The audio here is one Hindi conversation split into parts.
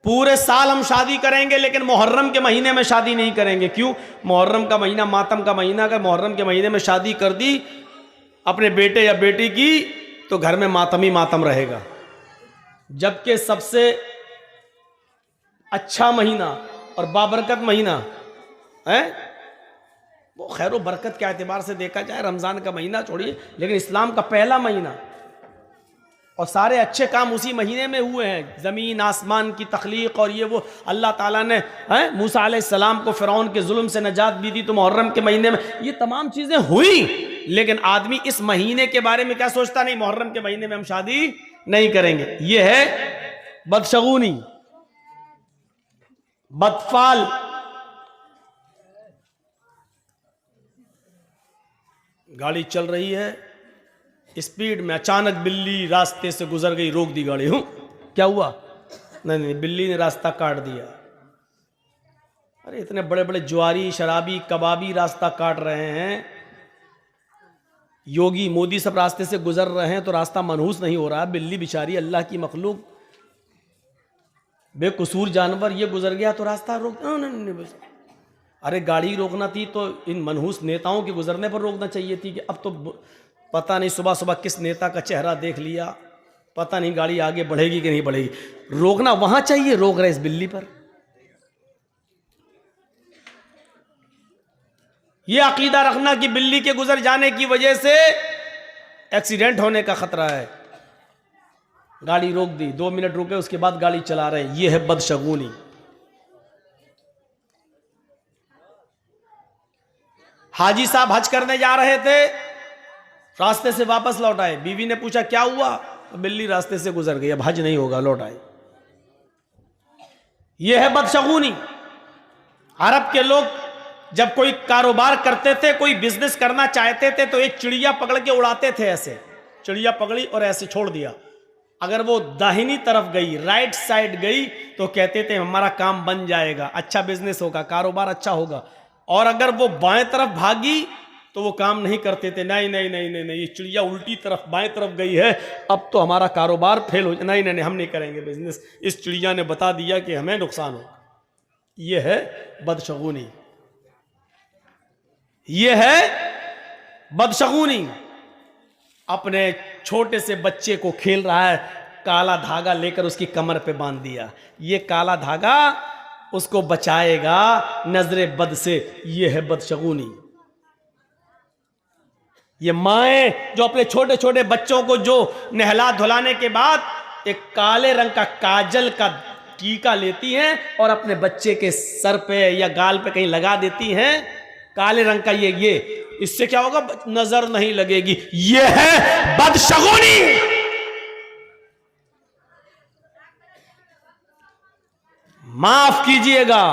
पूरे साल हम शादी करेंगे लेकिन मुहर्रम के महीने में शादी नहीं करेंगे। क्यों? मुहर्रम का महीना मातम का महीना का, मुहर्रम के महीने में शादी कर दी अपने बेटे या बेटी की तो घर में मातम ही मातम रहेगा। जबकि सबसे अच्छा महीना और बाबरकत महीना है वो खैर बरकत के एतबार से देखा जाए रमज़ान का महीना छोड़िए, लेकिन इस्लाम का पहला महीना और सारे अच्छे काम उसी महीने में हुए हैं। ज़मीन आसमान की तख्लीक और ये वो अल्लाह ताला ने मूसा अलैहिस्सलाम को फ़िरौन के जुल्म से नजात भी दी तो मुहर्रम के महीने में ये तमाम चीज़ें हुई। लेकिन आदमी इस महीने के बारे में क्या सोचता? नहीं, मुहर्रम के महीने में हम शादी नहीं करेंगे। ये है बदशगुनी, बदफाल। गाड़ी चल रही है स्पीड में, अचानक बिल्ली रास्ते से गुजर गई, रोक दी गाड़ी। हूं क्या हुआ? नहीं नहीं, बिल्ली ने रास्ता काट दिया। अरे इतने बड़े बड़े जुआरी, शराबी, कबाबी रास्ता काट रहे हैं, योगी मोदी सब रास्ते से गुजर रहे हैं तो रास्ता मनहूस नहीं हो रहा। बिल्ली बेचारी अल्लाह की मखलूक, बेकसूर जानवर, ये गुजर गया तो रास्ता रोक। नहीं, अरे गाड़ी रोकना थी तो इन मनहूस नेताओं के गुजरने पर रोकना चाहिए थी कि अब तो पता नहीं सुबह सुबह किस नेता का चेहरा देख लिया, पता नहीं गाड़ी आगे बढ़ेगी कि नहीं बढ़ेगी। रोकना वहां चाहिए, रोक रहे इस बिल्ली पर। यह अकीदा रखना कि बिल्ली के गुजर जाने की वजह से एक्सीडेंट होने का खतरा है। गाड़ी रोक दी, 2 मिनट रुके, उसके बाद गाड़ी चला रहे, यह है बदशगुनी। हाजी साहब हज करने जा रहे थे, रास्ते से वापस लौट आए। बीवी ने पूछा क्या हुआ? तो बिल्ली रास्ते से गुजर गई, अब हज नहीं होगा, लौट आए। यह है बदशगुनी। अरब के लोग जब कोई कारोबार करते थे, कोई बिजनेस करना चाहते थे तो एक चिड़िया पकड़ के उड़ाते थे। ऐसे चिड़िया पकड़ी और ऐसे छोड़ दिया, अगर वो दाहिनी तरफ गई, राइट साइड गई तो कहते थे हमारा काम बन जाएगा, अच्छा बिजनेस होगा, कारोबार अच्छा होगा। और अगर वो बाएं तरफ भागी तो वो काम नहीं करते थे। नहीं नहीं नहीं नहीं नहीं, ये चिड़िया उल्टी तरफ बाएं तरफ गई है, अब तो हमारा कारोबार फेल हो, नहीं नहीं नहीं, हम नहीं करेंगे बिजनेस, इस चिड़िया ने बता दिया कि हमें नुकसान होगा। ये है बदशगुनी, ये है बदशगुनी। अपने छोटे से बच्चे को खेल रहा है, काला धागा लेकर उसकी कमर पे बांध दिया। ये काला धागा उसको बचाएगा नजरे बद से, ये है बदशगुनी। ये माएं जो अपने छोटे छोटे बच्चों को जो नहला धुलाने के बाद एक काले रंग का काजल का टीका लेती हैं और अपने बच्चे के सर पे या गाल पे कहीं लगा देती हैं, काले रंग का ये इससे क्या होगा? नजर नहीं लगेगी। ये है बदशगुनी। माफ कीजिएगा,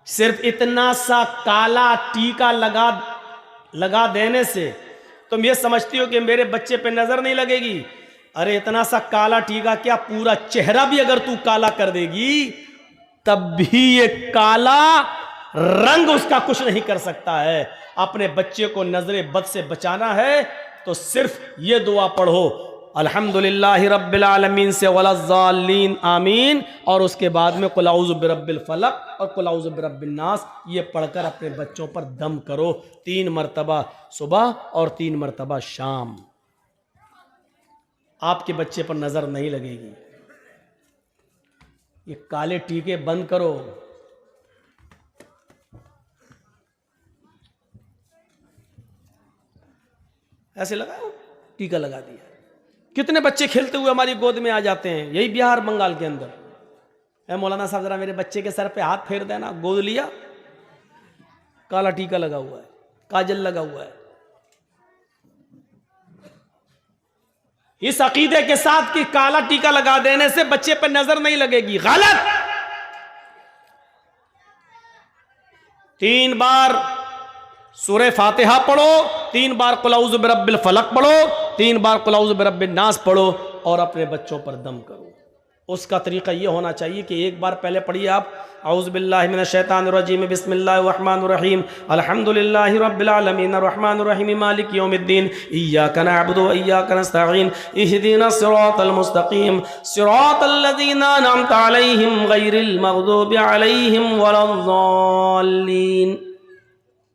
सिर्फ इतना सा काला टीका लगा देने से तुम ये समझती हो कि मेरे बच्चे पे नजर नहीं लगेगी। अरे इतना सा काला टीका क्या, पूरा चेहरा भी अगर तू काला कर देगी तब भी ये काला रंग उसका कुछ नहीं कर सकता है। अपने बच्चे को नजरे बद से बचाना है तो सिर्फ ये दुआ पढ़ो, अल्हम्दुलिल्लाहि रब्बिल आलमीन से वलज़्ज़ालीन आमीन, और उसके बाद में कुल औज़ु बिरब्बिल फलक और कुल औज़ु बिरब्बिन नास, ये पढ़कर अपने बच्चों पर दम करो 3 मरतबा सुबह और 3 मरतबा शाम। आपके बच्चे पर नजर नहीं लगेगी। ये काले टीके बंद करो। ऐसे लगाओ, टीका लगा दिया। कितने बच्चे खेलते हुए हमारी गोद में आ जाते हैं, यही बिहार बंगाल के अंदर। है मौलाना साहब जरा मेरे बच्चे के सर पे हाथ फेर देना, गोद लिया, काला टीका लगा हुआ है, काजल लगा हुआ है। इस अकीदे के साथ कि काला टीका लगा देने से बच्चे पर नजर नहीं लगेगी, गलत। 3 बार सूरह फातिहा पढ़ो, 3 बार कुल औज़ु बिरब्बिल फलक पढ़ो, 3 बार कुल औज़ु बिरब्बिन नास पढ़ो और अपने बच्चों पर दम करो। उसका तरीका ये होना चाहिए कि एक बार पहले पढ़िए आप औज़ु बिल्लाहि मिनश शैतानिर रजीम बिस्मिल्लाहिर रहमानिर रहीम अल्हम्दुलिल्लाहि रब्बिल आलमीन अर्रहमानिर रहीम मालिकि यौमिद्दीन इय्याका नअबुदु व इय्याका नस्तईन इहदिनस सिरातल मुस्तकीम सिरातल लज़ीना अनअमता अलैहिम गैरिल मग़दूबि अलैहिम वलद्दाल्लीन।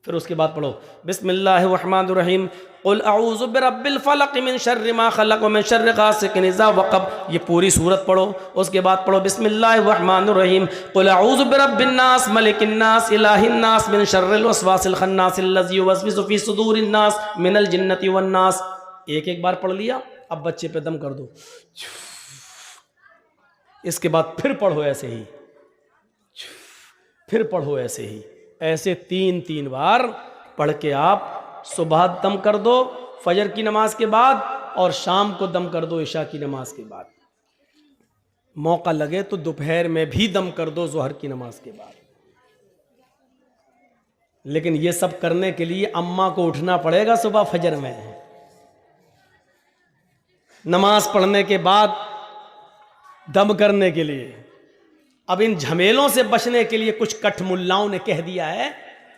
फिर उसके बाद पढ़ो बिस्मिल्लाहिर रहमानिर रहीम क़ुल अऊज़ु बिरब्बिल फ़लक़ मिन शर्रि मा ख़लक़ व मिन शर्रि गासिक़िन इज़ा वक़ब। ये पूरी सूरत पढ़ो। उसके बाद पढ़ो बिस्मिल्लाहिर रहमानिर रहीम क़ुल अऊज़ु बिरब्बिन नास मलिकिन नास इलाहिन नास मिन शर्रिल वसवासिल खन्नास अल्लज़ी युवस्विसु फ़ी सुदूरिन नास मिनल जिन्नति वन नास। एक बार पढ़ लिया, अब बच्चे पे दम कर दो। इसके बाद फिर पढ़ो ऐसे ही, फिर पढ़ो ऐसे ही, ऐसे 3 बार पढ़ के आप सुबह दम कर दो फजर की नमाज के बाद, और शाम को दम कर दो इशा की नमाज के बाद। मौका लगे तो दोपहर में भी दम कर दो ज़ोहर की नमाज के बाद। लेकिन ये सब करने के लिए अम्मा को उठना पड़ेगा सुबह फजर में, नमाज पढ़ने के बाद दम करने के लिए। अब इन झमेलों से बचने के लिए कुछ कठ मुल्लाओं ने कह दिया है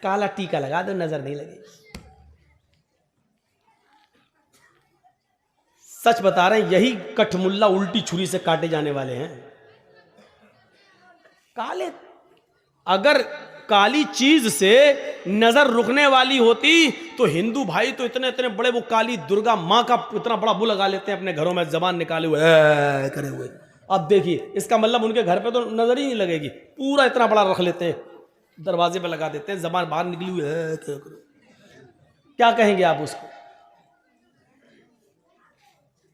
काला टीका लगा दो, नजर नहीं लगेगी। सच बता रहे हैं, यही कठमुल्ला उल्टी छुरी से काटे जाने वाले हैं। काले, अगर काली चीज से नजर रुकने वाली होती तो हिंदू भाई तो इतने इतने बड़े वो काली दुर्गा माँ का इतना बड़ा बुल लगा लेते हैं अपने घरों में, जबान निकाले हुए करे हुए। अब देखिए, इसका मतलब उनके घर पे तो नजर ही नहीं लगेगी, पूरा इतना बड़ा रख लेते हैं, दरवाजे पे लगा देते हैं, जबान बाहर निकली हुई है। क्या कहेंगे आप उसको?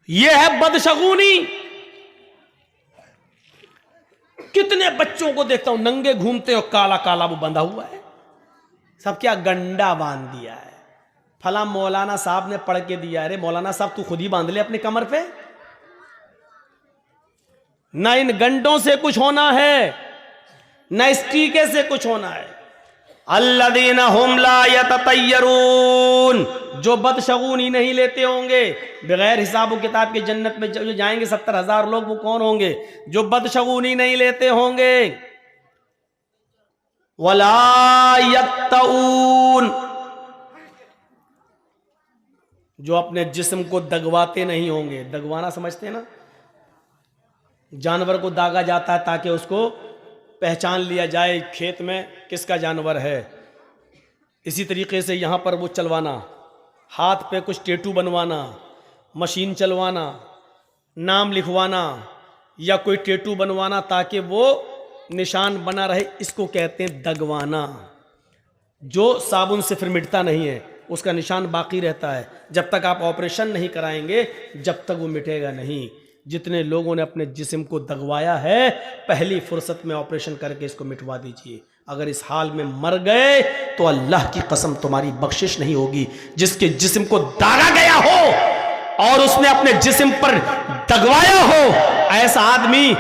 यह है बदशगुनी। कितने बच्चों को देखता हूं नंगे घूमते हो, काला काला वो बंधा हुआ है, सब क्या गंडा बांध दिया है। फला मौलाना साहब ने पढ़ के दिया। अरे मौलाना साहब तू खुद ही बांध ले अपनी कमर पे। ना इन गंडों से कुछ होना है, ना इस टीके से कुछ होना है। अल्लज़ीना हुम ला यततय्यरून, जो बदशगुनी नहीं लेते होंगे, बगैर हिसाब किताब के जन्नत में जो जाएंगे 70,000 लोग, वो कौन होंगे? जो बदशगुनी नहीं लेते होंगे। वला यक्तऊन, जो अपने जिस्म को दगवाते नहीं होंगे। दगवाना समझते हैं ना? जानवर को दागा जाता है ताकि उसको पहचान लिया जाए खेत में किसका जानवर है। इसी तरीके से यहाँ पर वो चलवाना, हाथ पे कुछ टैटू बनवाना, मशीन चलवाना, नाम लिखवाना या कोई टैटू बनवाना ताकि वो निशान बना रहे, इसको कहते हैं दगवाना। जो साबुन से फिर मिटता नहीं है, उसका निशान बाकी रहता है। जब तक आप ऑपरेशन नहीं कराएंगे जब तक वो मिटेगा नहीं। जितने लोगों ने अपने जिस्म को दगवाया है, पहली फुर्सत में ऑपरेशन करके इसको मिटवा दीजिए। अगर इस हाल में मर गए तो अल्लाह की कसम तुम्हारी बख्शिश नहीं होगी। जिसके जिस्म को दागा गया हो और उसने अपने जिस्म पर दगवाया हो, ऐसा आदमी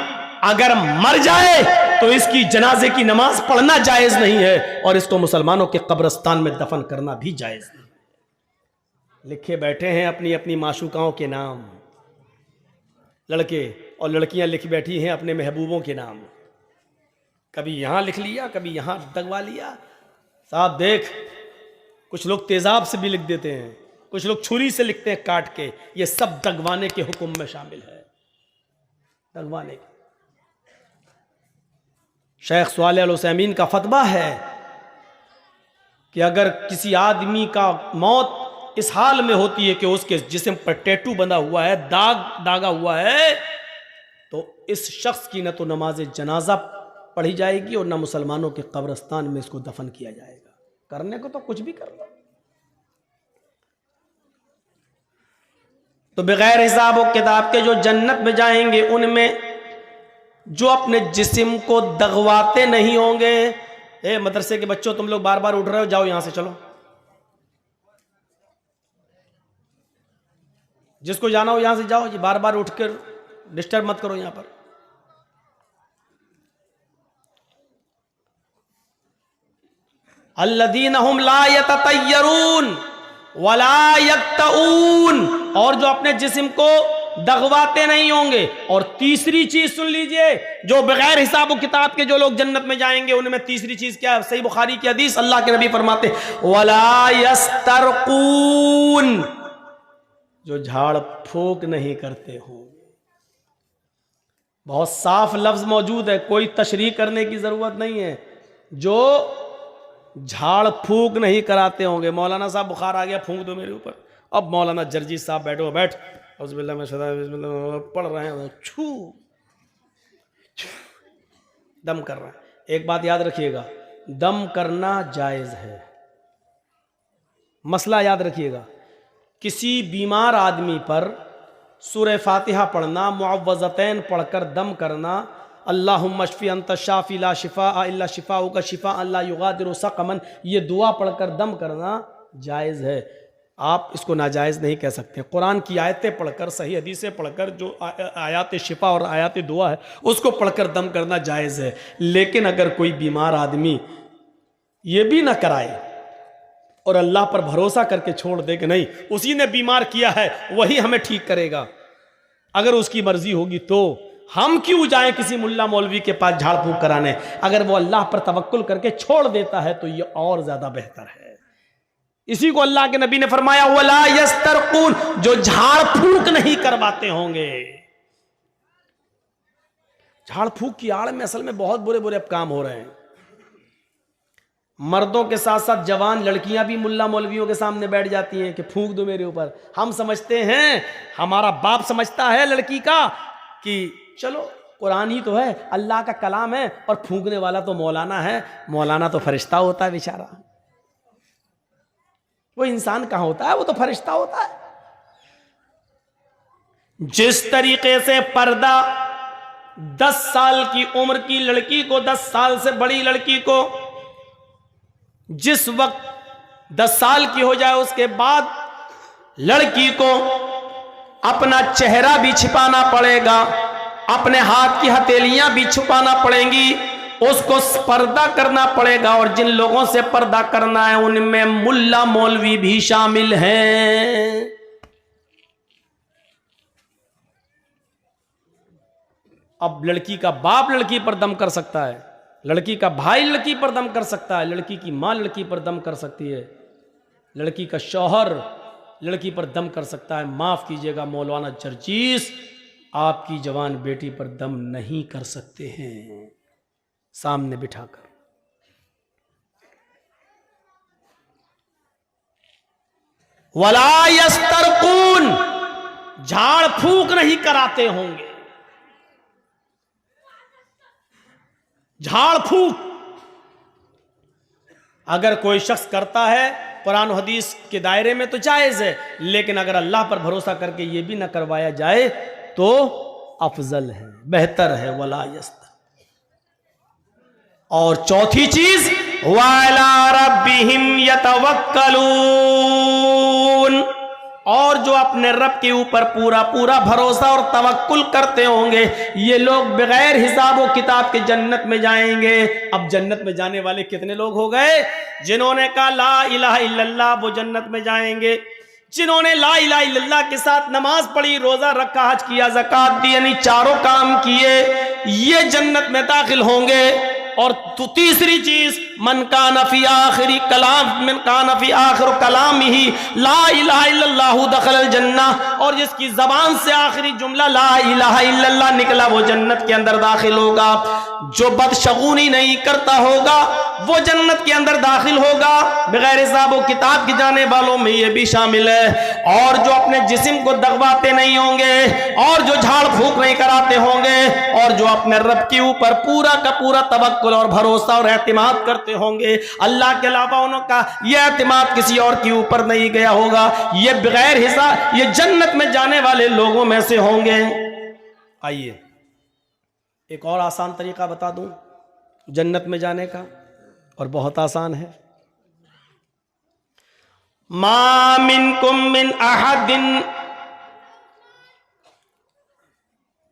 अगर मर जाए तो इसकी जनाजे की नमाज पढ़ना जायज नहीं है और इसको मुसलमानों के कब्रिस्तान में दफन करना भी जायज नहीं। लिखे बैठे हैं अपनी अपनी माशूकाओं के नाम, लड़के और लड़कियां लिख बैठी हैं अपने महबूबों के नाम। कभी यहां लिख लिया, कभी यहां दगवा लिया। साहब देख, कुछ लोग तेजाब से भी लिख देते हैं, कुछ लोग छुरी से लिखते हैं काट के। ये सब दगवाने के हुक्म में शामिल है, दगवाने के। शेख सालेह अल उसैमीन का फतवा है कि अगर किसी आदमी का मौत इस हाल में होती है कि उसके जिस्म पर टैटू बंधा हुआ है, दागा हुआ है, तो इस शख्स की न तो नमाज जनाजा पढ़ी जाएगी और न मुसलमानों के कब्रिस्तान में इसको दफन किया जाएगा। करने को तो कुछ भी कर लो। तो बगैर हिसाब और किताब के जो जन्नत में जाएंगे, उनमें जो अपने जिस्म को दगवाते नहीं होंगे। ए मदरसे के बच्चों, तुम लोग बार बार उठ रहे हो, जाओ यहां से चलो। जिसको जाना हो यहां से जाओ, ये बार बार उठकर डिस्टर्ब मत करो यहां पर। अल्लज़ीना हुम ला यततय्यरून वला यक्तऊन, और जो अपने जिस्म को दगवाते नहीं होंगे। और तीसरी चीज सुन लीजिए, जो बगैर हिसाब किताब के जो लोग जन्नत में जाएंगे उनमें तीसरी चीज क्या है? सही बुखारी की हदीस, अल्लाह के नबी फरमाते वला यस्तरकून, जो झाड़ फूक नहीं करते होंगे। बहुत साफ लफ्ज मौजूद है, कोई तशरीह करने की जरूरत नहीं है। जो झाड़ फूक नहीं कराते होंगे। मौलाना साहब बुखार आ गया, फूंक दो मेरे ऊपर। अब मौलाना जर्जी साहब बैठो, बैठ औज़ुबिल्लाह में पढ़ रहे हैं, छू दम कर रहे हैं। एक बात याद रखिएगा, दम करना जायज़ है। मसला याद रखिएगा, किसी बीमार आदमी पर सूरह फातिहा पढ़ना, मुअव्वज़तैन पढ़कर दम करना, अल्लाहुम्मा शफ़ी अंत शाफ़ी ला शिफ़ा इल्ला शिफ़ाउ का शिफ़ा अल्ला युगादिरु सक़मन, ये दुआ पढ़कर दम करना जायज़ है। आप इसको नाजायज़ नहीं कह सकते। कुरान की आयतें पढ़कर, सही हदीसें पढ़कर, जो आयात शिफ़ा और आयात दुआ है उसको पढ़कर दम करना जायज़ है। लेकिन अगर कोई बीमार आदमी ये भी ना कराए और अल्लाह पर भरोसा करके छोड़ दे कि नहीं उसी ने बीमार किया है वही हमें ठीक करेगा, अगर उसकी मर्जी होगी तो हम क्यों जाएं किसी मुल्ला मौलवी के पास झाड़ फूंक कराने। अगर वो अल्लाह पर तवक्कुल करके छोड़ देता है तो ये और ज्यादा बेहतर है। इसी को अल्लाह के नबी ने फरमाया वला यस्तरकून, जो झाड़ फूंक नहीं करवाते होंगे। झाड़ फूंक की आड़ में असल में बहुत बुरे बुरे काम हो रहे हैं। मर्दों के साथ साथ जवान लड़कियां भी मुल्ला मौलवियों के सामने बैठ जाती हैं कि फूंक दो मेरे ऊपर। हम समझते हैं, हमारा बाप समझता है लड़की का कि चलो कुरान ही तो है, अल्लाह का कलाम है, और फूंकने वाला तो मौलाना है। मौलाना तो फरिश्ता होता है बेचारा, वो इंसान कहां होता है, वो तो फरिश्ता होता है। जिस तरीके से पर्दा 10 साल की उम्र की लड़की को, 10 साल से बड़ी लड़की को जिस वक्त 10 साल की हो जाए उसके बाद लड़की को अपना चेहरा भी छिपाना पड़ेगा, अपने हाथ की हथेलियां भी छुपाना पड़ेंगी, उसको पर्दा करना पड़ेगा। और जिन लोगों से पर्दा करना है उनमें मुल्ला मौलवी भी शामिल हैं। अब लड़की का बाप लड़की पर दम कर सकता है, लड़की का भाई लड़की पर दम कर सकता है, लड़की की मां लड़की पर दम कर सकती है, लड़की का शौहर लड़की पर दम कर सकता है। माफ कीजिएगा मौलाना जर्जीस, आपकी जवान बेटी पर दम नहीं कर सकते हैं सामने बिठाकर। वला यस्तरकून, झाड़ फूंक नहीं कराते होंगे। झाड़ फूंक अगर कोई शख्स करता है कुरान हदीस के दायरे में तो जायज है, लेकिन अगर अल्लाह पर भरोसा करके ये भी ना करवाया जाए तो अफजल है, बेहतर है। वला यस्तर। और चौथी चीज वअला रब्बिहिम यतवक्कलून, और जो अपने रब के ऊपर पूरा पूरा भरोसा और तवक्कुल करते होंगे, ये लोग बगैर हिसाब व किताब के जन्नत में जाएंगे। अब जन्नत में जाने वाले कितने लोग हो गए? जिन्होंने कहा ला इलाहा इल्लल्लाह वो जन्नत में जाएंगे, जिन्होंने ला इलाहा इल्लल्लाह के साथ नमाज पढ़ी, रोजा रखा, हज किया, ज़कात दी, यानी चारों काम किए, ये जन्नत में दाखिल होंगे। और तो तीसरी चीज मन काना फी आखिरी कलाम, मन काना फी आखिर कलाम ही ला इलाहा इल्लल्लाहु दखलल जन्ना, और जिसकी जबान से आखिरी जुमला ला इलाहा इल्लल्लाह निकला वो जन्नत के अंदर दाखिल होगा। जो बदशगुनी नहीं करता होगा वो जन्नत के अंदर दाखिल होगा। बगैर हिसाब व किताब की जाने वालों में ये भी शामिल है। और जो अपने जिस्म को दगवाते नहीं होंगे, और जो झाड़ फूंक नहीं कराते होंगे, और जो अपने रब के ऊपर पूरा का पूरा तवक्कुल और भरोसा और एतमाद करते होंगे, अल्लाह के अलावा उनका यह एतमाद किसी और के ऊपर नहीं गया होगा, ये बगैर हिसाब ये जन्नत में जाने वाले लोगों में से होंगे। आइए एक और आसान तरीका बता दूं जन्नत में जाने का, और बहुत आसान है। मा मिनकुम मिन अहदिन,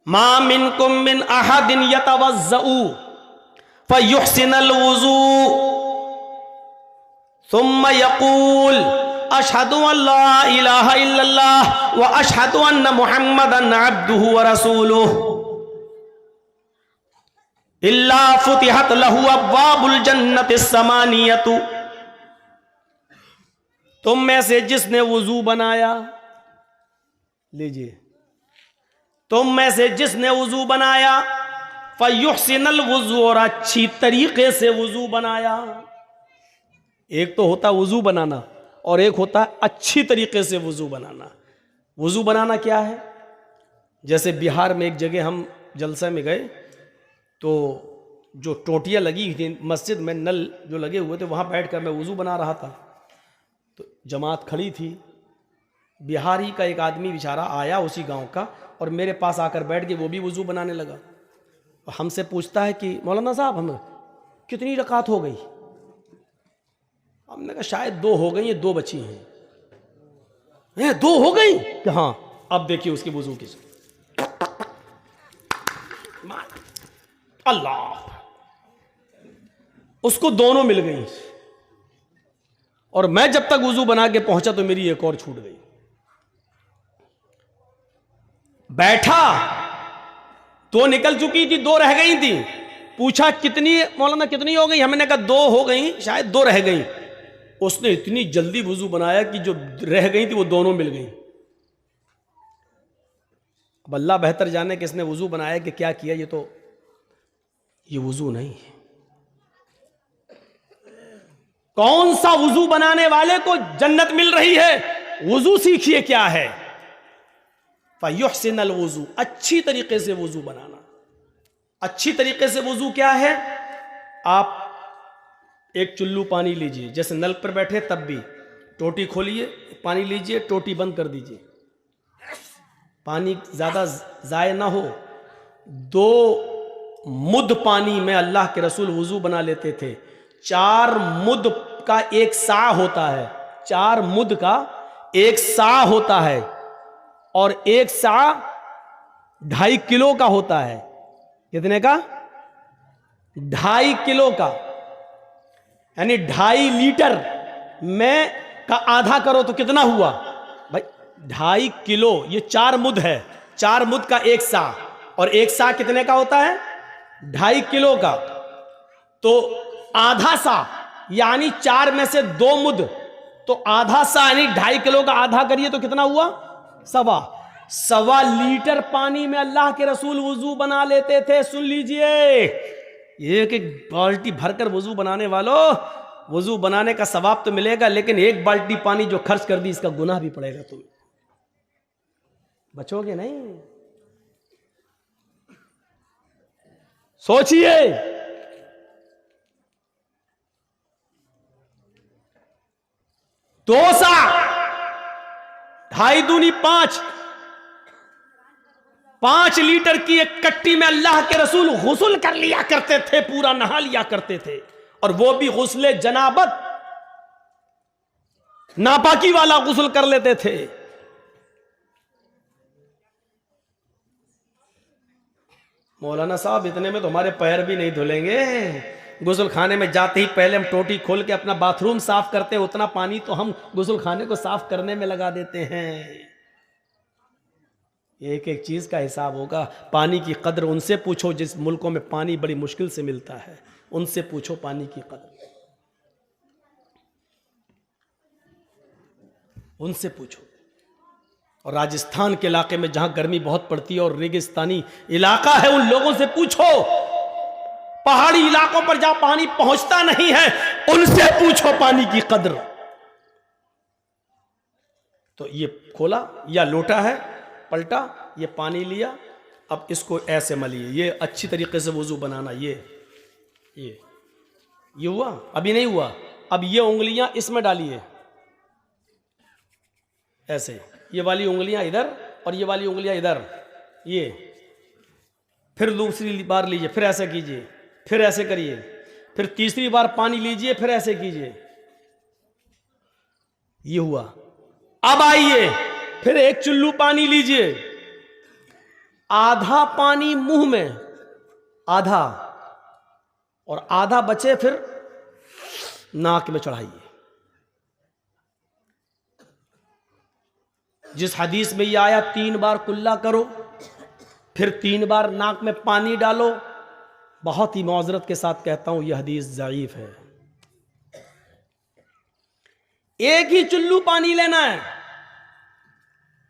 मा मिनकुम मिन अहदिन यतवज़्ज़उ फयुहसिनुल वुज़ू सुम्मा यक़ूल अशहदु अल्ला इलाहा इल्लल्लाह व अशहदु अन्ना मुहम्मदन अब्दुहु व रसूलुहु इल्ला फुतिहत लहु अब्वाबुल जन्नतिस समानियतु। तुम में से जिसने वुजू बनाया, लीजिए, तुम में से जिसने वुजू बनाया, फयुहसिनल वुजू, और अच्छी तरीके से वुजू बनाया। एक तो होता वुजू बनाना और एक होता अच्छी तरीके से वुजू बनाना। वुजू बनाना क्या है? जैसे बिहार में एक जगह हम जलसे में गए तो जो टोटियाँ लगी थी मस्जिद में, नल जो लगे हुए थे, वहाँ बैठकर मैं वुजू बना रहा था। तो जमात खड़ी थी, बिहारी का एक आदमी बेचारा आया उसी गांव का और मेरे पास आकर बैठ के वो भी वुजू बनाने लगा। और हमसे पूछता है कि मौलाना साहब हमें कितनी रकात हो गई? हमने कहा शायद 2 हो गई, ये 2 बची हैं। 2 हो गई कि हाँ। अब देखिए उसकी वुजू की, अल्लाह, उसको दोनों मिल गई। और मैं जब तक वुजू बना के पहुंचा तो मेरी एक और छूट गई। बैठा तो निकल चुकी थी, 2 रह गई थी। पूछा कितनी मौलाना, कितनी हो गई? हमने कहा 2 हो गई, शायद 2 रह गई। उसने इतनी जल्दी वुजू बनाया कि जो रह गई थी वो दोनों मिल गई। अब अल्लाह बेहतर जाने कि इसने वुजू बनाया कि क्या किया। ये वुजू नहीं है। कौन सा वुजू बनाने वाले को जन्नत मिल रही है? वुजू सीखिए क्या है। फयुहसिनल वुजू, अच्छी तरीके से वुजू बनाना। अच्छी तरीके से वुजू क्या है? आप एक चुल्लू पानी लीजिए, जैसे नल पर बैठे तब भी, टोटी खोलिए, पानी लीजिए, टोटी बंद कर दीजिए, पानी ज्यादा जाया ना हो। 2 मुद्द पानी में अल्लाह के रसूल वुजू बना लेते थे। 4 मुद्द का एक सा होता है, 4 मुद्द का एक सा होता है, और एक सा 2.5 किलो का होता है। कितने का? 2.5 किलो का, यानी 2.5 लीटर में का आधा करो तो कितना हुआ भाई? 2.5 किलो। ये 4 मुद्द है, 4 मुद्द का एक सा, और एक सा कितने का होता है? 2.5 किलो का। तो आधा सा यानी 4 में से 2 मुद्द, तो आधा सा यानी 2.5 किलो का आधा करिए तो कितना हुआ? 1.25 लीटर पानी में अल्लाह के रसूल वुजू बना लेते थे। सुन लीजिए, एक बाल्टी भरकर वुजू बनाने वालों, वुजू बनाने का सवाब तो मिलेगा, लेकिन एक बाल्टी पानी जो खर्च कर दी इसका गुनाह भी पड़ेगा। तुम बचोगे नहीं। सोचिए, 2 सा, 2.5 दूनी 5, 5 लीटर की एक कट्टी में अल्लाह के रसूल गुस्ल कर लिया करते थे, पूरा नहा लिया करते थे। और वो भी गुस्ले जनाबत, नापाकी वाला गुस्ल कर लेते थे। मौलाना साहब इतने में तो हमारे पैर भी नहीं धुलेंगे। गुस्ल खाने में जाते ही पहले हम टोटी खोल के अपना बाथरूम साफ करते हैं, उतना पानी तो हम गुस्ल खाने को साफ करने में लगा देते हैं। एक एक चीज का हिसाब होगा। पानी की कदर उनसे पूछो जिस मुल्कों में पानी बड़ी मुश्किल से मिलता है, उनसे पूछो पानी की कदर, उनसे पूछो। और राजस्थान के इलाके में जहां गर्मी बहुत पड़ती है और रेगिस्तानी इलाका है, उन लोगों से पूछो। पहाड़ी इलाकों पर जहां पानी पहुंचता नहीं है, उनसे पूछो पानी की कदर। तो ये खोला या लोटा है, पलटा, ये पानी लिया, अब इसको ऐसे मलिए। ये अच्छी तरीके से वुजू बनाना। ये हुआ? अभी नहीं हुआ। अब ये उंगलियां इसमें डालिए ऐसे, ये वाली उंगलियां इधर और ये वाली उंगलियां इधर। ये फिर दूसरी बार लीजिए, फिर ऐसे कीजिए, फिर ऐसे करिए, फिर तीसरी बार पानी लीजिए, फिर ऐसे कीजिए। ये हुआ। अब आइए, फिर एक चुल्लू पानी लीजिए, आधा पानी मुंह में, आधा, और आधा बचे फिर नाक में चढ़ाइए। जिस हदीस में ये आया 3 बार कुल्ला करो, फिर 3 बार नाक में पानी डालो, बहुत ही मौजरत के साथ कहता हूं, यह हदीस ज़ईफ है। एक ही चुल्लू पानी लेना है,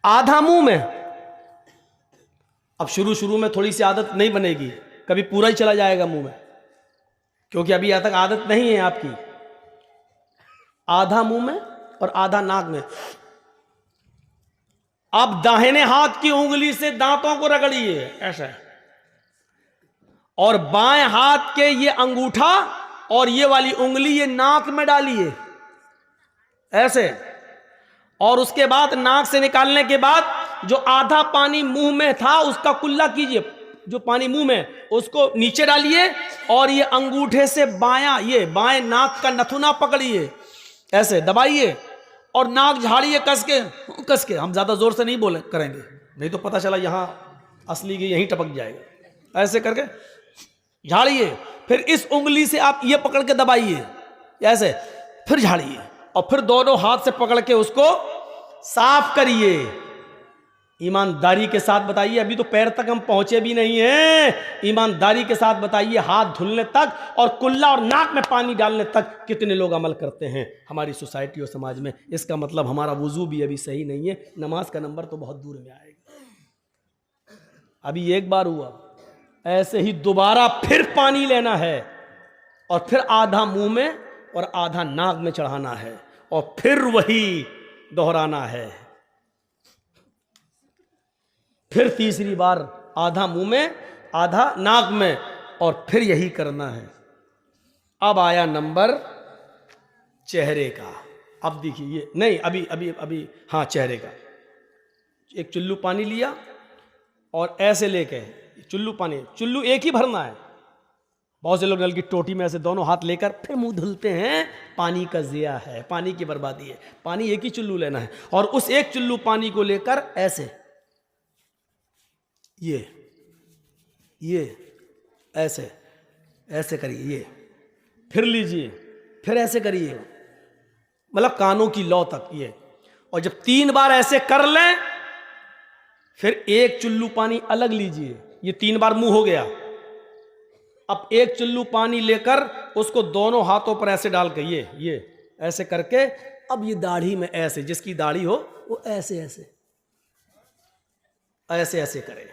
आधा मुंह में। अब शुरू शुरू में थोड़ी सी आदत नहीं बनेगी, कभी पूरा ही चला जाएगा मुंह में, क्योंकि अभी यहां तक आदत नहीं है आपकी। आधा मुंह में और आधा नाक में। अब दाहिने हाथ की उंगली से दांतों को रगड़िए ऐसा, और बाएं हाथ के ये अंगूठा और ये वाली उंगली ये नाक में डालिए ऐसे, और उसके बाद नाक से निकालने के बाद जो आधा पानी मुंह में था उसका कुल्ला कीजिए, जो पानी मुंह में उसको नीचे डालिए, और ये अंगूठे से ये बाएं नाक का नथुना पकड़िए ऐसे दबाइए, और नाक झाड़िए कस के। हम ज्यादा जोर से नहीं बोले करेंगे, नहीं तो पता चला यहां असली की यहीं टपक जाएगा। ऐसे करके झाड़िए, फिर इस उंगली से आप ये पकड़ के दबाइए ऐसे, फिर झाड़िए, और फिर दोनों हाथ से पकड़ के उसको साफ करिए। ईमानदारी के साथ बताइए, अभी तो पैर तक हम पहुंचे भी नहीं हैं। ईमानदारी के साथ बताइए, हाथ धुलने तक और कुल्ला और नाक में पानी डालने तक कितने लोग अमल करते हैं हमारी सोसाइटी और समाज में। इसका मतलब हमारा वुजू भी अभी सही नहीं है, नमाज का नंबर तो बहुत दूर में आएगा। अभी एक बार हुआ, ऐसे ही दोबारा फिर पानी लेना है, और फिर आधा मुंह में और आधा नाक में चढ़ाना है, और फिर वही दोहराना है। फिर तीसरी बार आधा मुंह में आधा नाक में, और फिर यही करना है। अब आया नंबर चेहरे का। अब देखिए ये नहीं, अभी अभी अभी हाँ, चेहरे का। एक चुल्लू पानी लिया और ऐसे लेके चुल्लू एक ही भरना है। बहुत से लोग नल की टोटी में ऐसे दोनों हाथ लेकर फिर मुंह धुलते हैं, पानी का ज़िया है, पानी की बर्बादी है। पानी एक ही चुल्लू लेना है, और उस एक चुल्लू पानी को लेकर ऐसे ये ऐसे ऐसे करिए, ये फिर लीजिए, फिर ऐसे करिए, मतलब कानों की लौ तक ये। और जब 3 बार ऐसे कर लें, फिर एक चुल्लू पानी अलग लीजिए। ये 3 बार मुंह हो गया। अब एक चुल्लू पानी लेकर उसको दोनों हाथों पर ऐसे डाल के ये ऐसे करके, अब ये दाढ़ी में ऐसे, जिसकी दाढ़ी हो वो ऐसे ऐसे ऐसे ऐसे करे।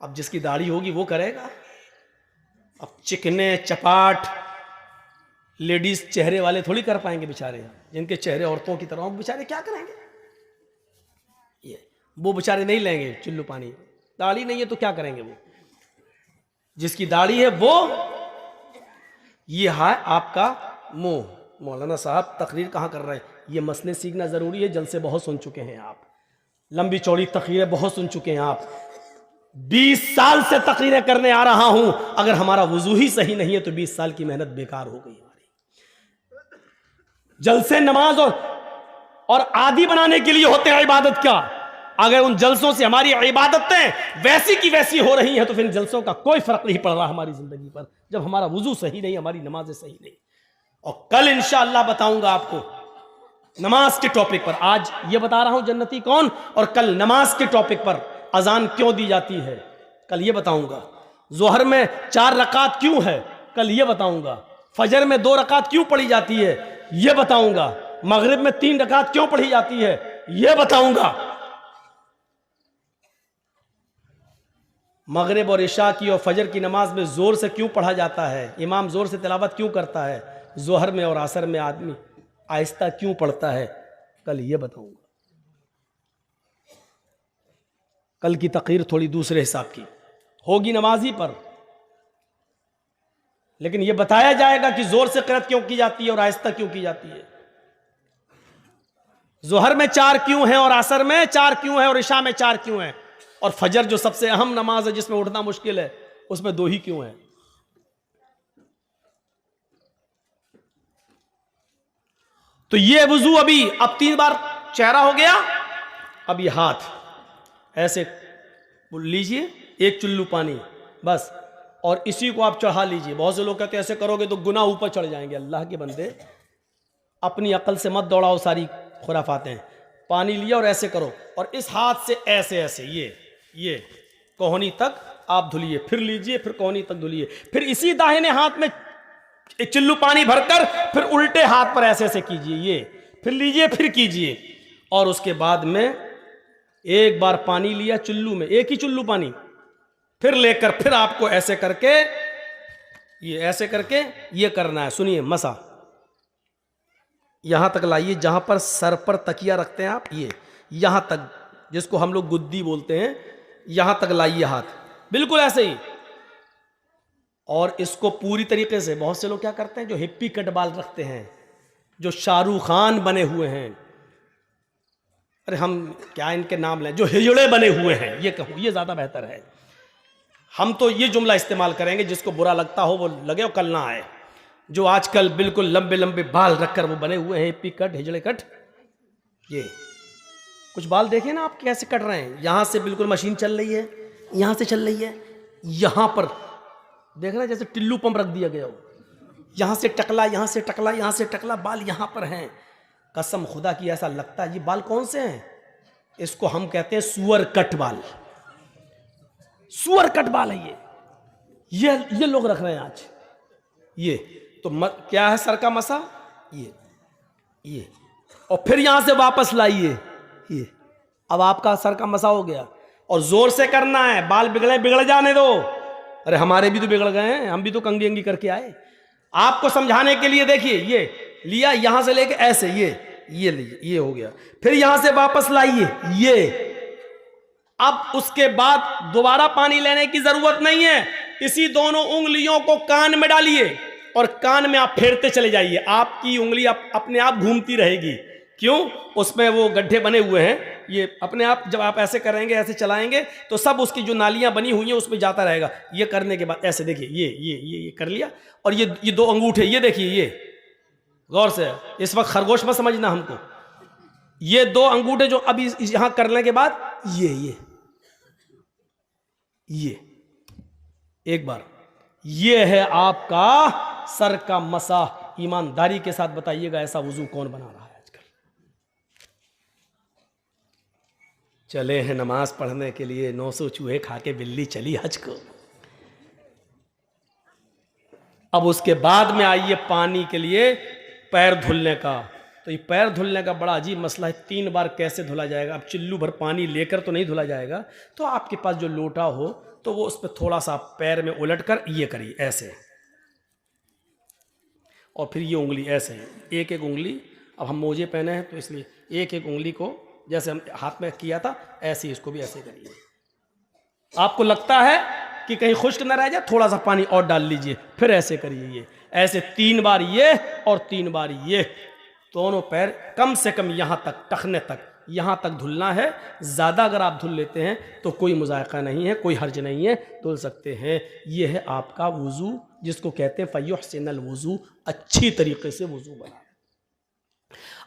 अब जिसकी दाढ़ी होगी वो करेगा। अब चिकने चपाट लेडीज चेहरे वाले थोड़ी कर पाएंगे बेचारे, जिनके चेहरे औरतों की तरह, बेचारे क्या करेंगे? वो बेचारे नहीं लेंगे चुल्लू पानी। दाढ़ी नहीं है तो क्या करेंगे वो? जिसकी दाढ़ी है वो, ये है आपका मुंह। मौलाना साहब तकरीर कहाँ कर रहे हैं? ये मसले सीखना जरूरी है। जलसे बहुत सुन चुके हैं आप, लंबी चौड़ी तकरीरें बहुत सुन चुके हैं आप। 20 साल से तकरीरें करने आ रहा हूं। अगर हमारा वुजू ही सही नहीं है तो 20 साल की मेहनत बेकार हो गई हमारी। जलसे नमाज और आदि बनाने के लिए होते हैं इबादत का। अगर उन जलसों से हमारी इबादतें वैसी की वैसी हो रही हैं तो फिर इन जलसों का कोई फर्क नहीं पड़ रहा हमारी जिंदगी पर, जब हमारा वुजू सही नहीं, हमारी नमाजें सही नहीं। और कल इंशाअल्लाह बताऊंगा आपको नमाज के टॉपिक पर। आज ये बता रहा हूं जन्नती कौन, और कल नमाज के टॉपिक पर अजान क्यों दी जाती है, कल ये बताऊंगा। जोहर में 4 रकात क्यों है, कल ये बताऊंगा। फजर में 2 रकात क्यों पढ़ी जाती है, ये बताऊंगा। मगरिब में 3 रकात क्यों पढ़ी जाती है, ये बताऊंगा। मगरिब और इशा की और फजर की नमाज में जोर से क्यों पढ़ा जाता है, इमाम जोर से तिलावत क्यों करता है। जोहर में और असर में आदमी आहिस्ता क्यों पढ़ता है, कल ये बताऊंगा। कल की तकरीर थोड़ी दूसरे हिसाब की होगी नमाजी पर, लेकिन यह बताया जाएगा कि जोर से क़िरात क्यों की जाती है और आहिस्ता क्यों की जाती है। जोहर में 4 क्यों है और असर में 4 क्यों है और इशा में 4 क्यों है, और फजर जो सबसे अहम नमाज है जिसमें उठना मुश्किल है उसमें 2 ही क्यों है। तो ये वुजू अभी, अब 3 बार चेहरा हो गया, अब ये हाथ ऐसे लीजिए, एक चुल्लू पानी बस, और इसी को आप चढ़ा लीजिए। बहुत से लोग कहते हैं ऐसे करोगे तो गुनाह ऊपर चढ़ जाएंगे। अल्लाह के बंदे, अपनी अकल से मत दौड़ाओ सारी खुराफातें। पानी लिया और ऐसे करो, और इस हाथ से ऐसे ऐसे ये कोहनी तक आप धुलिए, फिर लीजिए, फिर कोहनी तक धुलिए, फिर इसी दाहिने हाथ में एक चिल्लू पानी भरकर फिर उल्टे हाथ पर ऐसे ऐसे कीजिए, ये फिर लीजिए, फिर कीजिए, और उसके बाद में एक बार पानी लिया चुल्लू में, एक ही चुल्लू पानी, फिर लेकर फिर आपको ऐसे करके ये ऐसे करके ये करना है। सुनिए, मसा यहां तक लाइए, जहां पर सर पर तकिया रखते हैं आप, ये यहां तक, जिसको हम लोग गुद्दी बोलते हैं, यहां तक लाइए हाथ, बिल्कुल ऐसे ही। और इसको पूरी तरीके से, बहुत से लोग क्या करते हैं जो हिप्पी कट बाल रखते हैं, जो शाहरुख खान बने हुए हैं, अरे हम क्या इनके नाम लें, जो हिजड़े बने हुए हैं, ये कहूँ ये ज्यादा बेहतर है। हम तो ये जुमला इस्तेमाल करेंगे, जिसको बुरा लगता हो वो लगे और कल ना आए। जो आजकल बिल्कुल लंबे लंबे बाल रखकर वो बने हुए हैं, हिप्पी कट, हिजड़े कट, ये कुछ बाल देखे ना आप कैसे कट रहे हैं, यहां से बिल्कुल मशीन चल रही है, यहां से चल रही है, यहां पर देख रहे हैं जैसे टिल्लू पंप रख दिया गया हो, यहां से टकला, यहां से टकला, यहां से टकला, बाल यहां पर हैं। कसम खुदा की ऐसा लगता है ये बाल कौन से हैं, इसको हम कहते हैं सुअर कट बाल, सुअर कट बाल है ये लोग रख रहे हैं आज। ये तो क्या है सर का मसा, ये और फिर यहां से वापस लाइए, ये अब आपका सर का मसा हो गया, और जोर से करना है, बाल बिगड़ जाने दो। अरे हमारे भी तो बिगड़ गए हैं, हम भी तो कंगी अंगी करके आए। आपको समझाने के लिए देखिए, ये लिया यहां से लेके ऐसे, ये लीजिए, ये हो गया, फिर यहां से वापस लाइए, ये। अब उसके बाद दोबारा पानी लेने की जरूरत नहीं है, इसी दोनों उंगलियों को कान में डालिए और कान में आप फेरते चले जाइए, आपकी उंगली अपने आप घूमती रहेगी। क्यों? उसमें वो गड्ढे बने हुए हैं, ये अपने आप जब आप ऐसे करेंगे, ऐसे चलाएंगे तो सब उसकी जो नालियां बनी हुई हैं उसमें जाता रहेगा। ये करने के बाद ऐसे देखिए, ये कर लिया, और ये दो अंगूठे, ये देखिए, ये गौर से, इस वक्त खरगोश मत समझना हमको, ये दो अंगूठे जो अभी यहां करने के बाद ये एक बार, ये है आपका सर का मसा। ईमानदारी के साथ बताइएगा ऐसा वुजू कौन बना रहा है आजकल? चले हैं नमाज पढ़ने के लिए, 900 चूहे खा के बिल्ली चली हज को। अब उसके बाद में आइए पानी के लिए पैर धुलने का। तो ये पैर धुलने का बड़ा अजीब मसला है, 3 बार कैसे धुला जाएगा? अब चिल्लू भर पानी लेकर तो नहीं धुला जाएगा, तो आपके पास जो लोटा हो तो वो उस पर थोड़ा सा पैर में उलट कर ये करिए ऐसे, और फिर ये उंगली ऐसे, एक एक उंगली, अब हम मोजे पहने हैं तो इसलिए एक एक उंगली को जैसे हम हाथ में किया था ऐसे इसको भी ऐसे करिए। आपको लगता है कि कहीं खुश्क न रह जाए, थोड़ा सा पानी और डाल लीजिए, फिर ऐसे करिए, ये ऐसे 3 बार ये और 3 बार ये, दोनों पैर कम से कम यहां तक, टखने तक, यहां तक धुलना है। ज्यादा अगर आप धुल लेते हैं तो कोई मुजायका नहीं है, कोई हर्ज नहीं है, धुल सकते हैं। यह है आपका वुजू, जिसको कहते हैं फयुहसिनुल वुजू, अच्छी तरीके से वुजू बना।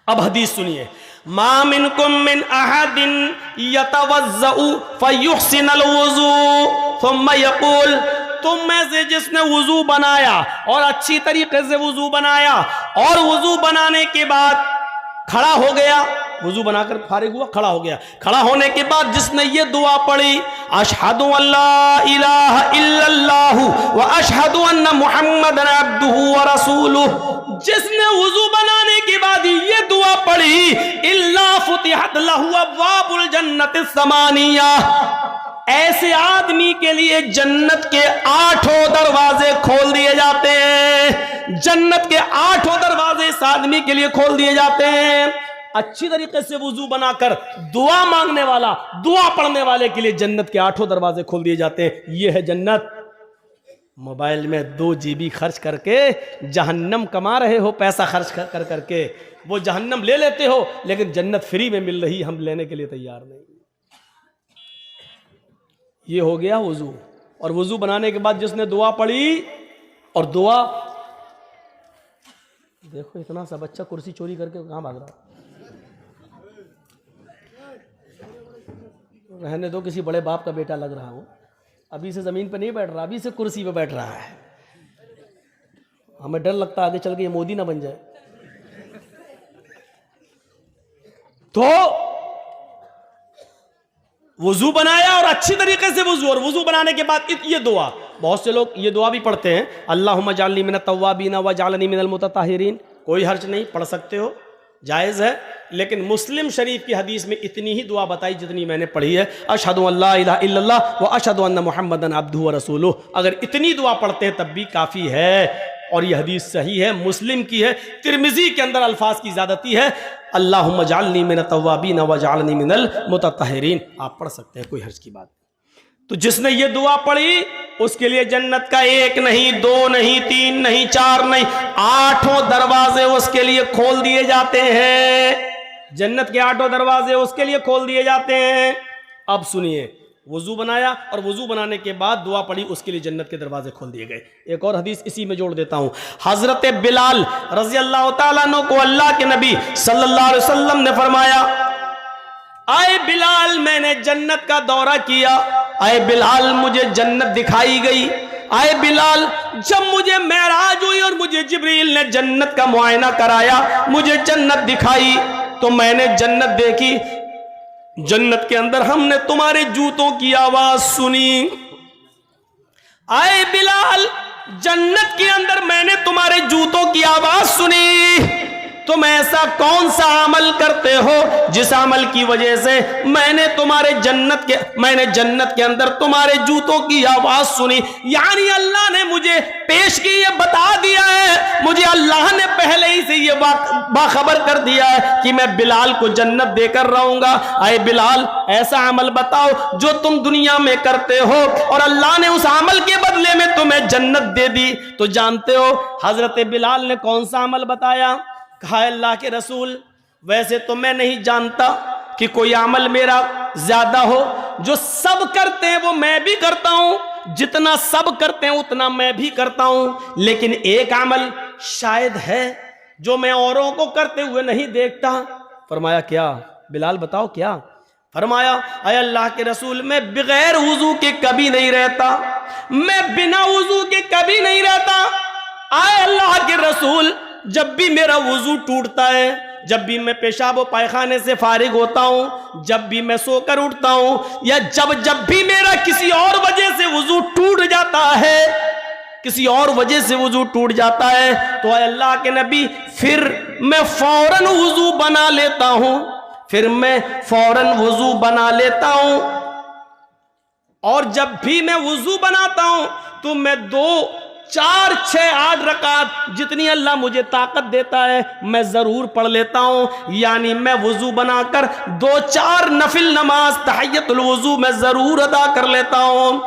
अब हदीस सुनिए, मा मिनकुम मिन अहदिन यतवज़्ज़उ फयुहसिनुल वुजू थुम्मा यक़ूल, तुम में से जिसने वुजू बनाया और अच्छी तरीके से वुजू बनाया, और वुजू बनाने के बाद खड़ा हो गया, वुजू बनाकर फारिग हुआ, खड़ा हो गया, खड़ा होने के बाद जिसने ये दुआ पढ़ी, अशहदु अल्ला इलाहा इल्लल्लाहु व अशहदु अन्ना मुहम्मदन अब्दुहु व रसूलुहु, जिसने वुजू बनाने के बाद ये दुआ पढ़ी, इल्ला फुतिहत लहु अब्वाबुल जन्नतिस समानिया, ऐसे आदमी के लिए जन्नत के 8 दरवाजे खोल दिए जाते हैं। जन्नत के 8 दरवाजे इस आदमी के लिए खोल दिए जाते हैं। अच्छी तरीके से वुजू बनाकर दुआ मांगने वाला, दुआ पढ़ने वाले के लिए जन्नत के 8 दरवाजे खोल दिए जाते हैं। यह है जन्नत। मोबाइल में 2 GB खर्च करके जहन्नम कमा रहे हो, पैसा खर्च कर करके वो जहन्नम ले लेते हो, लेकिन जन्नत फ्री में मिल रही, हम लेने के लिए तैयार नहीं। ये हो गया वुजू। और वुजू बनाने के बाद जिसने दुआ पढ़ी, और दुआ देखो इतना सा बच्चा कुर्सी चोरी करके कहां भाग रहा, रहने दो, किसी बड़े बाप का बेटा लग रहा हो, अभी से जमीन पर नहीं बैठ रहा, अभी से कुर्सी पे बैठ रहा है। हमें डर लगता है आगे चल के ये मोदी ना बन जाए। तो वुजू बनाया और अच्छी तरीके से वुजू, और वुजू बनाने के बाद ये दुआ, बहुत से लोग ये दुआ भी पढ़ते हैं, अल्लाहुम्मा जालनी मिनत तव्वाबीन व जालनी मिनल मुतताहिरीन। कोई हर्ज नहीं, पढ़ सकते हो, जायज़ है। लेकिन मुस्लिम शरीफ की हदीस में इतनी ही दुआ बताई जितनी मैंने पढ़ी है, अशहदु अल्ला इलाहा इल्लल्लाह व अशहदु अन्ना मुहम्मदन अब्दुहु व रसूलुहु। अगर इतनी दुआ पढ़ते हैं तब भी काफ़ी है, और यह हदीस सही है, मुस्लिम की है। तिरमिजी के अंदर अल्फाज की ज़्यादती है, अल्लाहुम्मा जालनी मिनत तव्वाबीन व जालनी मिनल मुतताहिरीन। आप पढ़ सकते हैं, कोई हर्ज की बात। तो जिसने ये दुआ पढ़ी उसके लिए जन्नत का 1 नहीं, 2 नहीं, 3 नहीं, 4 नहीं, 8 दरवाजे उसके लिए खोल दिए जाते हैं। जन्नत के 8 दरवाजे उसके लिए खोल दिए जाते हैं। अब सुनिए, वुजू बनाया और वुजू बनाने के बाद दुआ पढ़ी, उसके लिए जन्नत के दरवाजे खोल दिए गए। एक और हदीस इसी में जोड़ देता हूं। हजरत बिलाल रजी अल्लाह तआला अन्हु को अल्लाह के नबी सल्लल्लाहु अलैहि वसल्लम ने फरमाया, आए बिलाल मैंने जन्नत का दौरा किया, आए बिलाल मुझे जन्नत दिखाई गई, आए बिलाल जब मुझे मेराज हुई और मुझे जिब्रील ने जन्नत का मुआयना कराया, मुझे जन्नत दिखाई, तो मैंने जन्नत देखी। जन्नत के अंदर हमने तुम्हारे जूतों की आवाज सुनी। आए बिलाल जन्नत के अंदर मैंने तुम्हारे जूतों की आवाज सुनी। तुम ऐसा कौन सा अमल करते हो जिस अमल की वजह से मैंने जन्नत के अंदर तुम्हारे जूतों की आवाज सुनी। यानी अल्लाह ने मुझे पेश की, ये बता दिया है, मुझे अल्लाह ने पहले ही से ये बाखबर कर दिया है कि मैं बिलाल को जन्नत देकर रहूंगा। आए बिलाल ऐसा अमल बताओ जो तुम दुनिया में करते हो और अल्लाह ने उस अमल के बदले में तुम्हें जन्नत दे दी। तो जानते हो हजरत बिलाल ने कौन सा अमल बताया? कहा अल्लाह के रसूल वैसे तो मैं नहीं जानता कि कोई अमल मेरा ज्यादा हो, जो सब करते हैं वो मैं भी करता हूं, जितना सब करते हैं उतना मैं भी करता हूं, लेकिन एक अमल शायद है जो मैं औरों को करते हुए नहीं देखता। फरमाया क्या? बिलाल बताओ क्या? फरमाया अय अल्लाह के रसूल मैं बगैर वुजू के कभी नहीं रहता, मैं बिना वुजू के कभी नहीं रहता। आए अल्लाह के रसूल जब भी मेरा वुजू टूटता है, जब भी मैं पेशाब व पायखाने से फारिग होता हूं, जब भी मैं सोकर उठता हूं, या जब भी मेरा किसी और वजह से वुजू टूट जाता है, किसी और वजह से वुजू टूट जाता है, तो अल्लाह के नबी फिर मैं फौरन वुजू बना लेता हूं, फिर मैं फौरन वुजू बना लेता हूं। और जब भी मैं वुजू बनाता हूं तो मैं 2, 4, 6, 8 रकात जितनी अल्लाह मुझे ताकत देता है मैं जरूर पढ़ लेता हूं। यानी मैं वुजू बनाकर 2-4 नफिल नमाज तहय्यतुल वुजू मैं जरूर अदा कर लेता हूं।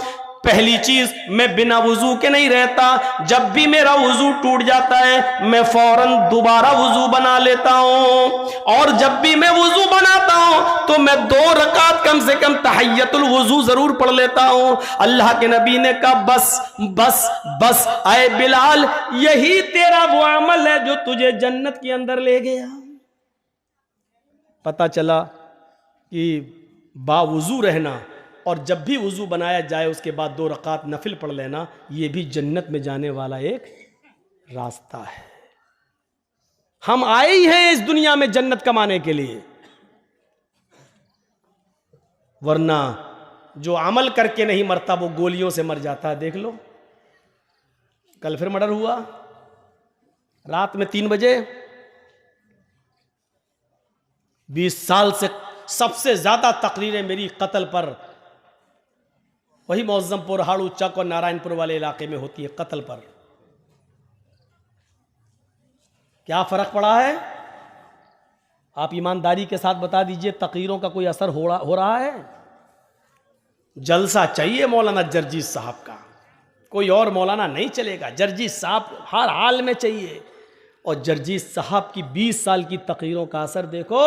पहली चीज मैं बिना वुजू के नहीं रहता, जब भी मेरा वुजू टूट जाता है मैं फौरन दोबारा वुजू बना लेता हूं, और जब भी मैं वुजू बनाता हूं तो मैं 2 रकात कम से कम तहय्यतुल वुजू जरूर पढ़ लेता हूं। अल्लाह के नबी ने कहा बस बस बस आए बिलाल यही तेरा वो अमल है जो तुझे जन्नत के अंदर ले गया। पता चला कि बावुजू रहना और जब भी वुजू बनाया जाए उसके बाद 2 रकात नफिल पढ़ लेना, यह भी जन्नत में जाने वाला एक रास्ता है। हम आए ही हैं इस दुनिया में जन्नत कमाने के लिए, वरना जो अमल करके नहीं मरता वो गोलियों से मर जाता है। देख लो कल फिर मर्डर हुआ रात में 3 बजे। 20 साल से सबसे ज्यादा तकरीरें मेरी कत्ल पर वही मौजमपुर, हाड़ू चक और नारायणपुर वाले इलाके में होती है, कत्ल पर। क्या फर्क पड़ा है? आप ईमानदारी के साथ बता दीजिए, तकरीरों का कोई असर हो रहा है? जलसा चाहिए मौलाना जर्जीस साहब का, कोई और मौलाना नहीं चलेगा, जर्जीस साहब हर हाल में चाहिए। और जर्जीस साहब की 20 साल की तकरीरों का असर देखो,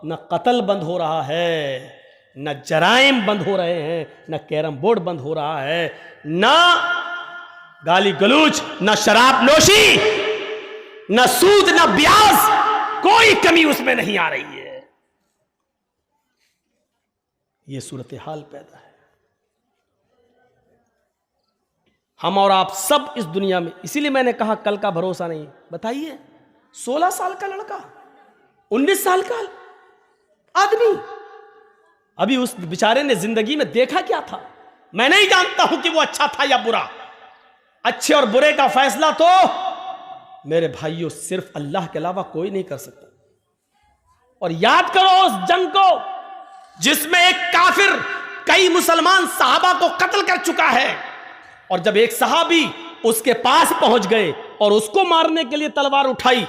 न कत्ल बंद हो रहा है, न जराइम बंद हो रहे हैं, न कैरम बोर्ड बंद हो रहा है, न गाली गलूच, न शराब नोशी, न सूद, न ब्याज, कोई कमी उसमें नहीं आ रही है। यह सूरत हाल पैदा है। हम और आप सब इस दुनिया में, इसीलिए मैंने कहा कल का भरोसा नहीं। बताइए 16 साल का लड़का, 19 साल का आदमी अभी उस बेचारे ने जिंदगी में देखा क्या था? मैं नहीं जानता हूं कि वो अच्छा था या बुरा। अच्छे और बुरे का फैसला तो मेरे भाइयों सिर्फ अल्लाह के अलावा कोई नहीं कर सकता। और याद करो उस जंग को जिसमें एक काफिर कई मुसलमान सहाबा को कत्ल कर चुका है, और जब एक सहाबी उसके पास पहुंच गए और उसको मारने के लिए तलवार उठाई,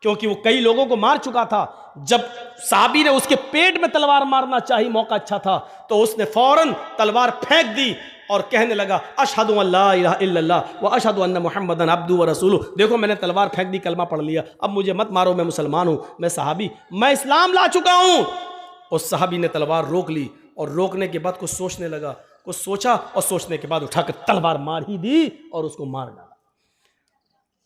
क्योंकि वो कई लोगों को मार चुका था, जब सहाबी ने उसके पेट में तलवार मारना चाहिए, मौका अच्छा था, तो उसने फौरन तलवार फेंक दी और कहने लगा अशहदु अल्ला इलाहा इल्लल्लाह व अशहदु अन्ना मुहम्मदन अब्दुहु व रसूलुहु। देखो मैंने तलवार फेंक दी, कलमा पढ़ लिया, अब मुझे मत मारो, मैं मुसलमान हूं, मैं सहाबी, मैं इस्लाम ला चुका हूं। उस सहाबी ने तलवार रोक ली और रोकने के बाद कुछ सोचने लगा, कुछ सोचा और सोचने के बाद उठाकर तलवार मार ही दी और उसको मार डाला।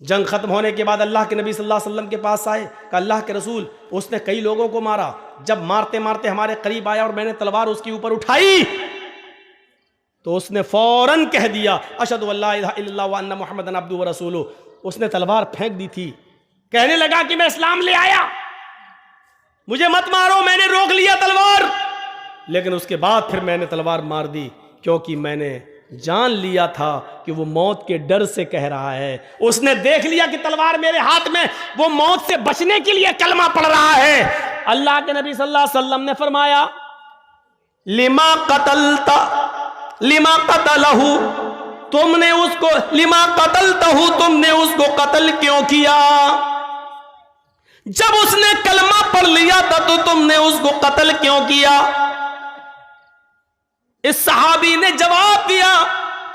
जंग खत्म होने के बाद अल्लाह के नबी सल्लल्लाहु अलैहि वसल्लम के पास आए, कहा अल्लाह के रसूल उसने कई लोगों को मारा, जब मारते मारते हमारे करीब आया और मैंने तलवार उसके ऊपर उठाई तो उसने फौरन कह दिया अशहदु अल्ला इलाहा इल्लल्लाह व अन्ना मुहम्मदन अब्दुहु व रसूलुहु। उसने तलवार फेंक दी थी, कहने लगा कि मैं इस्लाम ले आया, मुझे मत मारो, मैंने रोक लिया तलवार, लेकिन उसके बाद फिर मैंने तलवार मार दी क्योंकि मैंने जान लिया था कि वो मौत के डर से कह रहा है। उसने देख लिया कि तलवार मेरे हाथ में, वो मौत से बचने के लिए कलमा पढ़ रहा है। अल्लाह के नबी सल्लल्लाहु अलैहि वसल्लम ने फरमाया लिमा कतलहू, तुमने उसको लिमा कतलतहू, तुमने उसको कत्ल क्यों किया? जब उसने कलमा पढ़ लिया था तो तुमने उसको कत्ल क्यों किया? इस सहाबी ने जवाब दिया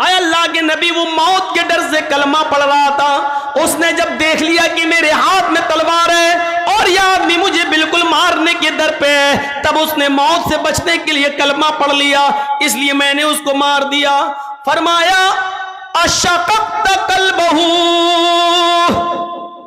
आय अल्लाह के नबी, वो मौत के डर से कलमा पढ़ रहा था, उसने जब देख लिया कि मेरे हाथ में तलवार है और यह आदमी मुझे बिल्कुल मारने के डर पे है, तब उसने मौत से बचने के लिए कलमा पढ़ लिया, इसलिए मैंने उसको मार दिया। फरमाया अशक़क़्त क़ल्बहू,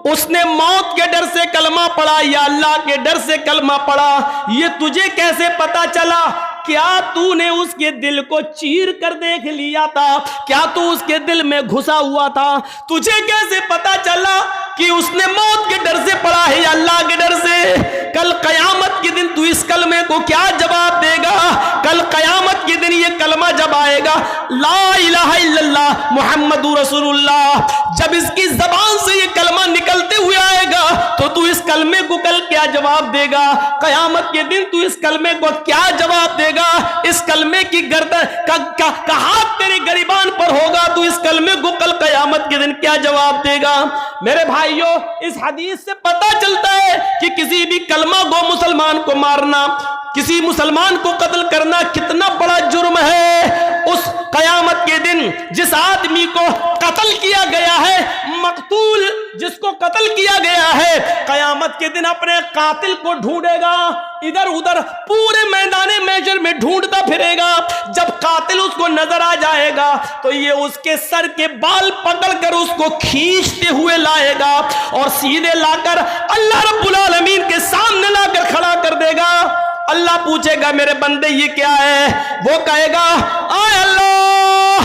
उसने मौत के डर से कलमा पढ़ा या अल्लाह के डर से कलमा पढ़ा, ये तुझे कैसे पता चला? क्या तूने उसके दिल को चीर कर देख लिया था? क्या तू उसके दिल में घुसा हुआ था? तुझे कैसे पता चला कि उसने मौत के डर से पढ़ा है या अल्लाह के डर से? कल कयामत के दिन तू इस कलमे को क्या जवाब देगा? कल कयामत के दिन ये कलमा जब आएगा ला इलाहा इल्लल्लाह मुहम्मदुर रसूलुल्लाह, जब इसकी जबान से ये कलमा निकलते हुए आएगा तो तू इस कलमे को कल क्या जवाब देगा? कयामत के दिन तू इस कलमे को क्या जवाब देगा? इस कलमे की गर्दन का हाथ तेरे गरिबान पर होगा, तू इस कलमे को कल कयामत के दिन क्या जवाब देगा? मेरे भाइयों, इस हदीस से पता चलता है कि किसी भी कलमा गो मुसलमान को मारना, किसी मुसलमान को कत्ल करना कितना बड़ा जुर्म है। उस कयामत के दिन जिस आदमी को कत्ल किया गया है, मकतूल जिसको कत्ल किया गया है, कयामत के दिन अपने कातिल को ढूंढेगा, इधर उधर पूरे मैदाने महशर में ढूंढता फिरेगा। जब कातिल उसको नजर आ जाएगा तो ये उसके सर के बाल पकड़कर उसको खींचते हुए लाएगा और सीधे लाकर अल्लाह रब्बुल आलमीन के सामने लाकर खड़ा कर देगा। अल्लाह पूछेगा मेरे बंदे ये क्या है? वो कहेगा आय अल्लाह,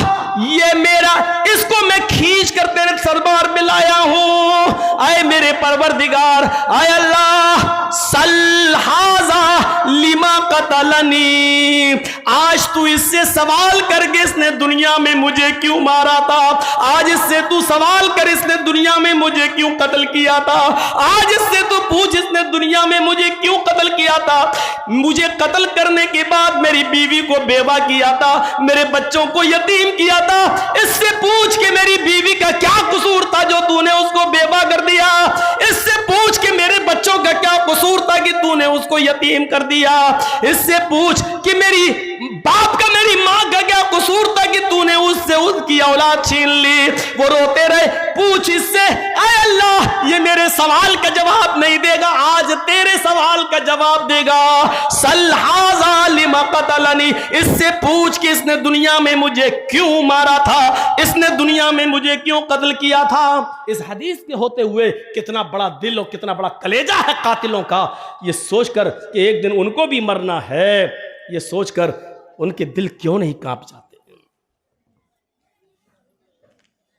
ये मेरा, इसको मैं खींच कर तेरे सरबार में लाया हूं। आए मेरे परवरदिगार, आय अल्लाह, सल हाजा लिमा कतलनी, आज तू इससे सवाल करके इसने दुनिया में मुझे क्यों मारा था? आज इससे तू सवाल कर इसने दुनिया में मुझे क्यों कत्ल किया था? आज इससे तू पूछ इसने दुनिया में मुझे क्यों कत्ल किया था? मुझे कत्ल करने के बाद मेरी बीवी को बेवा किया था, मेरे बच्चों को यतीम किया था, इससे पूछ के मेरी बीवी का क्या कसूर था जो तूने उसको बेवा कर दिया? इससे पूछ के मेरे बच्चों का क्या कसूर था कि तूने उसको यतीम कर दिया? इससे पूछ कि मेरी बाप का, मेरी मां का क्या कसूर था कि तूने उससे उसकी औलाद छीन ली? वो रोते रहे। पूछ इससे, आय अल्लाह, ये मेरे सवाल का जवाब नहीं देगा, आज तेरे सवाल का जवाब देगा। सल हाजा लिमा कतलनी, इससे पूछ कि इसने दुनिया में मुझे क्यों मारा था, इसने दुनिया में मुझे क्यों कत्ल किया था। इस हदीस के होते हुए कितना बड़ा दिल और कितना बड़ा कलेजा है कातिलों का, ये सोचकर कि एक दिन उनको भी मरना है, ये सोचकर उनके दिल क्यों नहीं कांप जाते?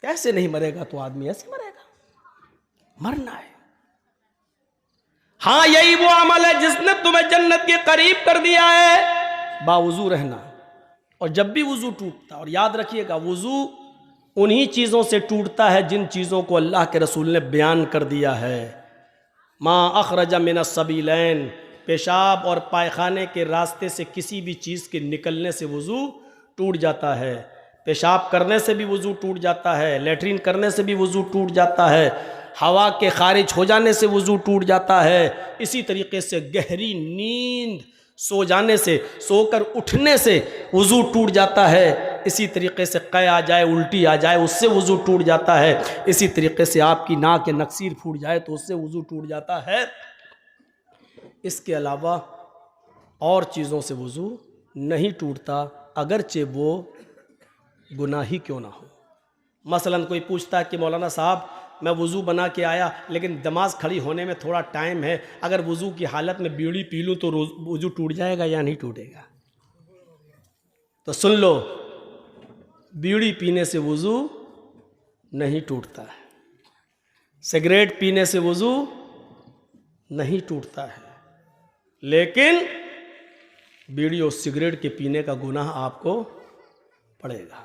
कैसे नहीं मरेगा तो आदमी ऐसे मरेगा, मरना है। हाँ, यही वो अमल है जिसने तुम्हें जन्नत के करीब कर दिया है, बावुजू रहना। और जब भी वुजू टूटता, और याद रखिएगा वुजू उन्हीं चीज़ों से टूटता है जिन चीज़ों को अल्लाह के रसूल ने बयान कर दिया है। माँ अखरजा मिनस सबीलैन, पेशाब और पायखाने के रास्ते से किसी भी चीज़ के निकलने से वुजू टूट जाता है। पेशाब करने से भी वुजू टूट जाता है, लेटरिन करने से भी वुजू टूट जाता है, हवा के खारिज हो जाने से वुजू टूट जाता है। इसी तरीके से गहरी नींद सो जाने से, सोकर उठने से वुजू टूट जाता है। इसी तरीके से कै आ जाए, उल्टी आ जाए, उससे वुजू टूट जाता है। इसी तरीके से आपकी नाक के नक्सीर फूट जाए तो उससे वुजू टूट जाता है। इसके अलावा और चीज़ों से वुजू नहीं टूटता, अगरचे वो गुनाह ही क्यों ना हो। मसलन कोई पूछता है कि मौलाना साहब मैं वुज़ू बना के आया लेकिन नमाज खड़ी होने में थोड़ा टाइम है, अगर वुज़ू की हालत में बीड़ी पी लूँ तो वुज़ू टूट जाएगा या नहीं टूटेगा? तो सुन लो, बीड़ी पीने से वुज़ू नहीं टूटता है, सिगरेट पीने से वुज़ू नहीं टूटता है, लेकिन बीड़ी और सिगरेट के पीने का गुनाह आपको पड़ेगा।